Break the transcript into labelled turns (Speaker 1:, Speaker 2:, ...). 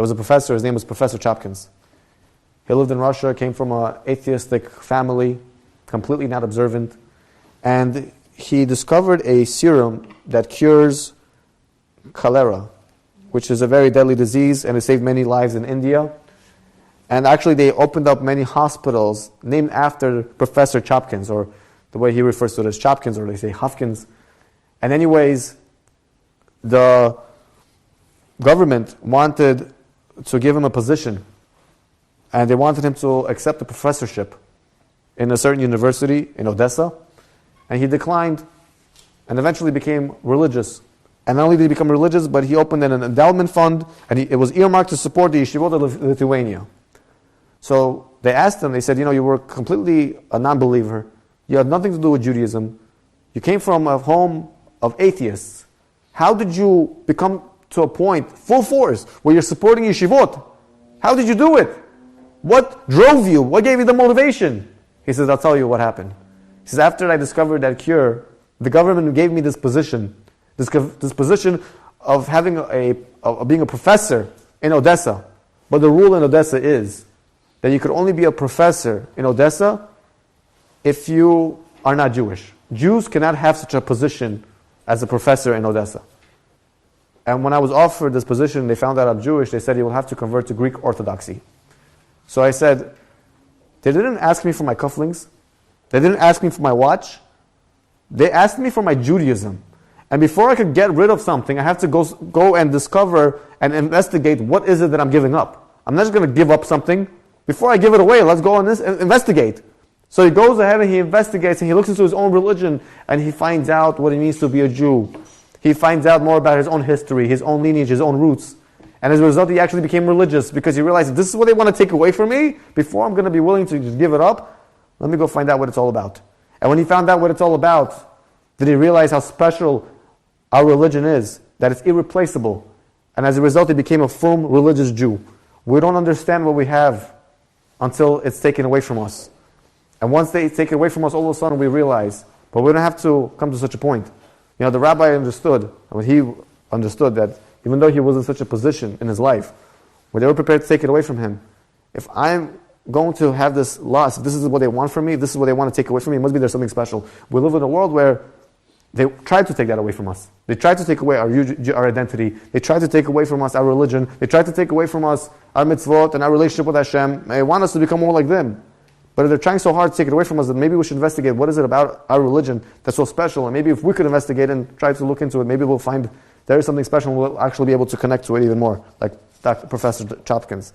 Speaker 1: There was a professor, his name was Professor Chopkins. He lived in Russia, came from an atheistic family, completely not observant, and he discovered a serum that cures cholera, which is a very deadly disease, and it saved many lives in India. And actually they opened up many hospitals named after Professor Chopkins, or the way he refers to it as Chopkins, or they say Hopkins. And anyways, the government wanted to give him a position, and they wanted him to accept a professorship in a certain university in Odessa, and he declined, and eventually became religious. And not only did he become religious, but he opened an endowment fund, and it was earmarked to support the yeshivot of Lithuania. So they asked him, they said, you were completely a non-believer, you had nothing to do with Judaism, you came from a home of atheists, how did you become to a point, full force, where you're supporting yeshivot? How did you do it? What drove you? What gave you the motivation? He says, I'll tell you what happened. He says, after I discovered that cure, the government gave me this position, this position of being a professor in Odessa. But the rule in Odessa is that you could only be a professor in Odessa if you are not Jewish. Jews cannot have such a position as a professor in Odessa. And when I was offered this position, they found out I'm Jewish, they said you will have to convert to Greek Orthodoxy. So I said, they didn't ask me for my cufflinks, they didn't ask me for my watch, they asked me for my Judaism. And before I could get rid of something, I have to go and discover and investigate what is it that I'm giving up. I'm not just going to give up something. Before I give it away, let's go on this and investigate. So he goes ahead and he investigates and he looks into his own religion and he finds out what it means to be a Jew. He finds out more about his own history, his own lineage, his own roots. And as a result, he actually became religious because he realized, this is what they want to take away from me. Before I'm going to be willing to just give it up, let me go find out what it's all about. And when he found out what it's all about, did he realize how special our religion is, that it's irreplaceable. And as a result, he became a full religious Jew. We don't understand what we have until it's taken away from us. And once they take it away from us, all of a sudden we realize. But we don't have to come to such a point. The rabbi understood, when he understood that even though he was in such a position in his life, where they were prepared to take it away from him, if I'm going to have this loss, if this is what they want from me, this is what they want to take away from me, it must be there's something special. We live in a world where they tried to take that away from us. They tried to take away our identity. They tried to take away from us our religion. They tried to take away from us our mitzvot and our relationship with Hashem. They want us to become more like them. But if they're trying so hard to take it away from us, then maybe we should investigate what is it about our religion that's so special. And maybe if we could investigate and try to look into it, maybe we'll find there is something special and we'll actually be able to connect to it even more, like Dr. Professor Chopkins.